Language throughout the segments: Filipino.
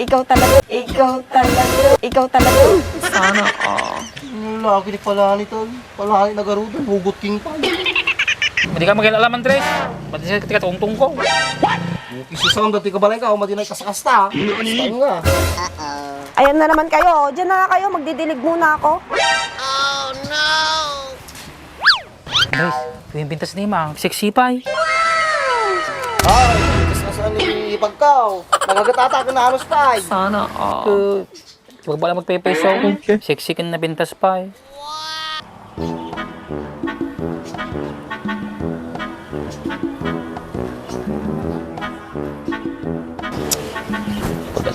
Ikaw talaga. Ikaw talaga. Ikaw talaga. Sana Lagi ni palani tol. Palani na garudo. Hugot king pa. Hindi ka mag-alam, Andres. Ba't siya ketika tungtung ko? Isusang dati ka balay ka. Madinay kasakasta. Saan nga? Ayan na naman kayo. Diyan na kayo. Magdidilig muna ako. Andres, yung pintas ni Mang. Sexy pa eh. Ay, kasasaan ni Pagkaw. Nagagatata ka na halos pa. Sana, Huwag ba lang magpe-peso? Okay. Sexy ka na pintas pa eh.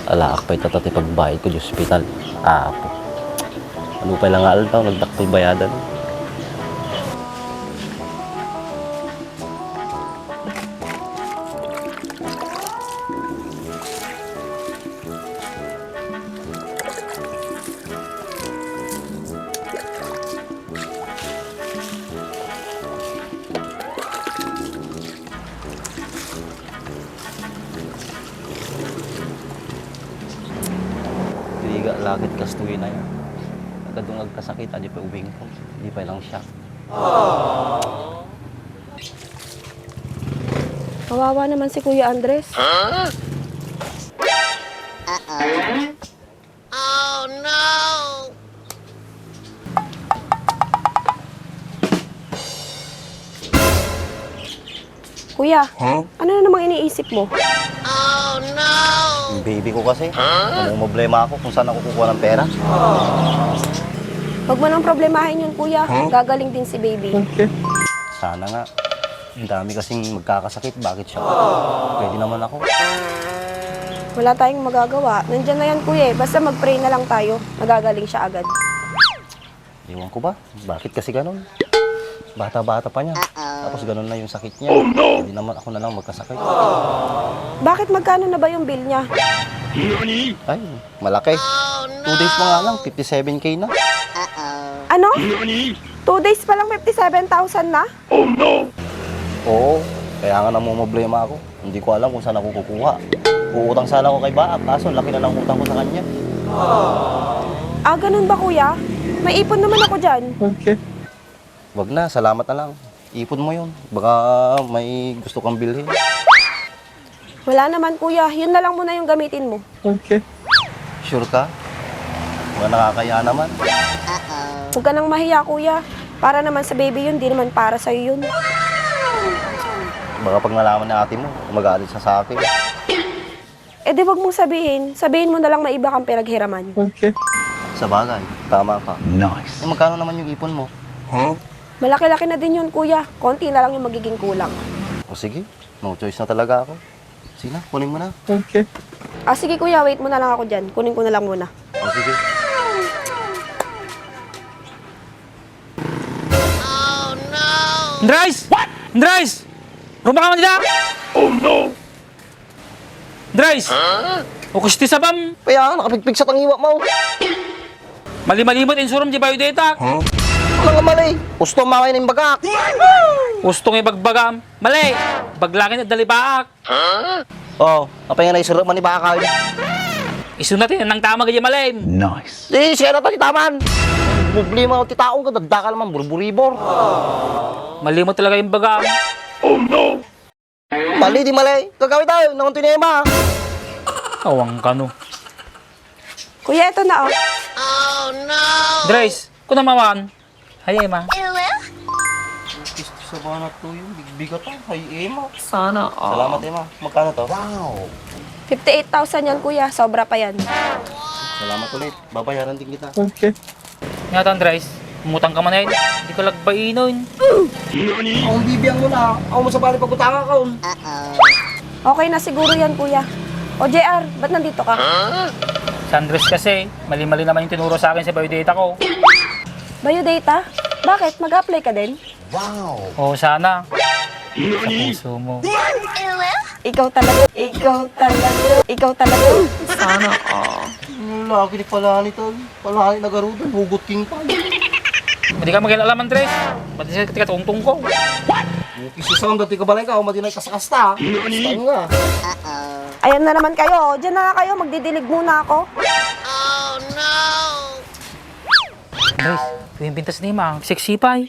Alaak pa itatati pagbayad ko sa ospital. Apo. Ano pa lang aal daw, nagdakpal bayadan. Liga lakit kastuwi na yan. Nagkadungag kasakit, adi pa uwing ko. Hindi pa lang siya. Kawawa naman si Kuya Andres. Kuya, ano na namang iniisip mo? Yung baby ko kasi, anong problema ako kung saan ako kukuha ng pera. Huwag mo nang problemahin yun, Kuya. Gagaling din si baby. Sana nga. Ang dami kasing magkakasakit, bakit siya? Pwede naman ako. Wala tayong magagawa. Nandyan na yan, Kuya. Basta mag-pray na lang tayo. Magagaling siya agad. Ewan ko ba? Bakit kasi ganun? Bata-bata pa niya. Tapos ganun na yung sakit niya. Hindi naman ako na lang magkasakit. Bakit magkano na ba yung bill niya? Ay, malaki. 2 days pa nga lang, 57K na. Ano? 2 days pa lang 57,000 na? Oo, kaya nga namumblema ako. Hindi ko alam kung saan ako kukuha. Uutang sana ako kay Baak, kaso laki na ng utang ko sa kanya. Ah, ganun ba, Kuya? May ipon naman ako dyan. Wag na, salamat na lang. Ipon mo yun. Baka may gusto kang bilhin. Wala naman, Kuya. Yun na lang muna yung gamitin mo. Sure ka? Mga nakakaya naman. Huwag ka nang mahiya, Kuya. Para naman sa baby yun, di naman para sa'yo yun. Baka pag nalaman ni ate mo, magalit siya sa akin. Eh di wag mong sabihin. Sabihin mo na lang may iba kang pinaghiraman. Sa bagay, tama ka. Nice. Eh, magkano naman yung ipon mo? Malaki-laki na din yun, Kuya. Konti na lang yung magiging kulang. O sige, no choice na talaga ako. Sige na, kunin mo na. Ah, sige, Kuya. Wait mo na lang ako dyan. Kunin ko na lang muna. O sige. Andres! What? Andres! Rumah ka man nila! Oh no! Andres! O kusti sa bam! Kaya nakapigpig sa tangiwa mo. Mali-malimot insurum di biodata! Wala nga mali. Gusto mamay na yung bagak. Ustong ibagbagam! Mali! Baglangin at dalibaak! Oo, kapag nga naisirap man ni Bakal. Isun natin ang tama ganyan malim! Di, siya na tayo taman. Problema ko titaong ka, dagdaka naman, burburibor. Malimot talaga yung bagam! Mali, di mali. Gagawin tayo, nang tinema. Awang ka no. Kuya, ito na, oh. Andres! Kung namawan! Hayay ma! Sa banat to yung bigbigat to. Ay, Emma. Sana Salamat, Emma. Magkano to? Wow. 58,000 yan, Kuya. Sobra pa yan. Salamat ulit. Babayaran din kita. Nga to Andres! Umutang ka man eh! Hindi ko lagbainoin! Ang bibiyang mo na. Ako mo sa bali pagkutangan ka. Okay na siguro yan, Kuya. O, JR, ba't nandito ka? Sa Andres kasi, mali-mali naman yung tinuro sa akin sa biodata ko. Biodata? Bakit? Mag-apply ka din? Oo, sana. Sa puso mo. Ikaw talaga. Ikaw talaga. Ikaw talaga. Sana, Lagi ni palani tol. Palani na garudo. Hugot king pa. Hindi ka mag-alam, Andres. Ba't siya ketika tungtung ko? Isusang dati ka balay ka. Madinay kasakasta. Saan nga? Ayan na naman kayo. Diyan na kayo. Magdidilig muna ako. Andres, yung pintas ni Ma. Sexy pa eh.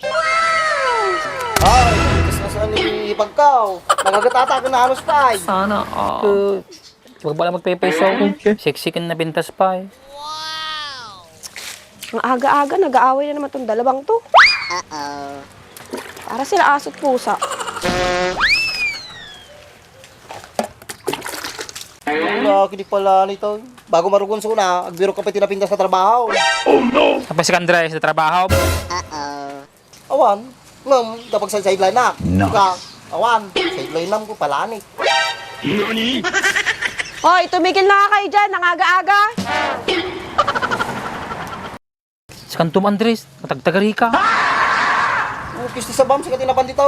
Ay, ikas na saan ni Pagkaw. Nagagatata ka na halos pa eh. Sana, Huwag pala magpe-peso. Sexy ka na pintas pa eh. Ang aga-aga, nag-aaway na naman tong dalawang to. Para sila aso't pusa. Laki di pala nito. Bago marugon suna, agbiro ka pa tinapinda sa trabaho. Tapos si Andres sa trabaho. Awan, ngam, kapag sa sideline na. No. Awan, sideline nam ko palani. Hoy, tumigil na kayo dyan. Ang aga-aga. Si Kantum Andres, matagtagari ka. Ukis ti sa bam, sikat tinapan dito.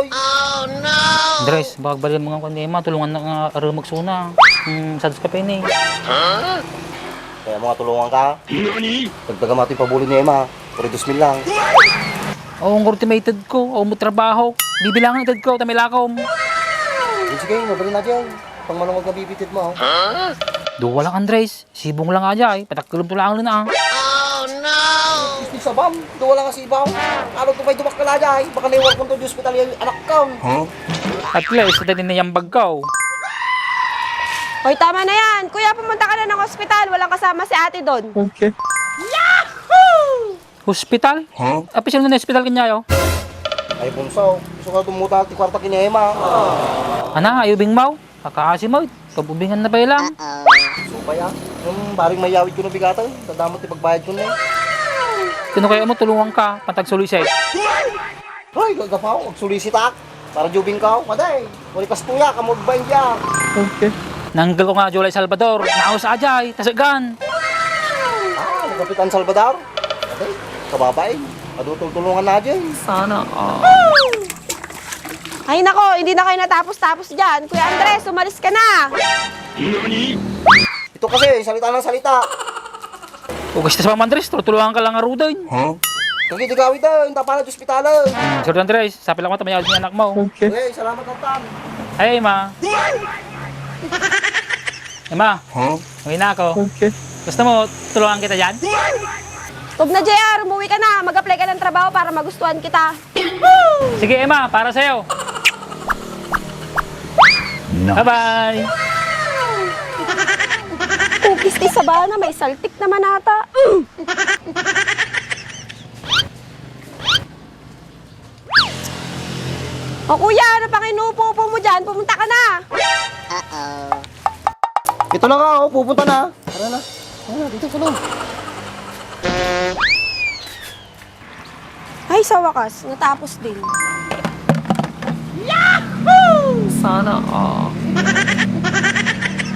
Andres, baka balian mga kandema, tulungan na nga araw magsuna. Sads ka pa yun eh. Kaya mga tulungan ka. Dagdagan mo ito yung pabuli ni Emma. Puri 2,000 lang. Oo, ang ultimated ko. Oo, mo trabaho. Bibilangan itad ko, tamilakom. Sige, mabali na dyan. Pang manungod na bibitid mo. Duwa lang Andres, sibong lang aja eh. Patakkulong tulangan na ah. Ukis ti sa bam, duwa lang nga si Ibaw. Ano ito ba'y dumak ka na dyan? Baka naiwag ko to di hospital yung anak ka. At least, dati na yung bagaw. Hoy, tama na yan. Kuya, pumunta ka na ng ospital. Walang kasama si ate doon. Hospital? Apisyal na hospital kanya yo. Ay, bunso. Gusto ka tumuta ti kwarta kini Emma. Ana, ayubing mau. Kakasi mo, kabubingan na ba lang? So pa yan. Yung baring mayawid ko ng bigatan. Tandamot ti pagbayad ko na eh. Kano kaya mo tulungan ka, pantagsulisay? Hoy, gagapaw. Magsulisitak. Para jubing ka. Maday. Walikas kuya, kamugbayin dyan. Nanggal ko nga Julay Salvador, naos ajay, tasagan. Kapitan Salvador. Okay, kababain. Adutulungan na dyan. Sana, Ay nako, hindi na kayo natapos-tapos dyan. Kuya Andres, umalis ka na. Ito kasi, salita ng salita. Ugas na sa mga Andres, tulungan ka lang nga rudoy. Kagitigawi daw, yung tapanan sa ospital. Sir Andres, sabi lang mo tamayawad ng anak mo. Okay, salamat ng tan. Ay, ma. Ma, okay na ako. Gusto mo, tulungan kita dyan? Huwag na, JR. Umuwi ka na. Mag-apply ka ng trabaho para magustuhan kita. Sige, Emma, para sa'yo. Bye-bye. Cookies ni Sabana. May saltik naman ata. O kuya, ano pang inuupo-upo mo dyan? Pumunta ka na. Ito na nga, oh, pupunta na. Tara na. Dito sa loob. Ay, sa wakas. Natapos din. Sana,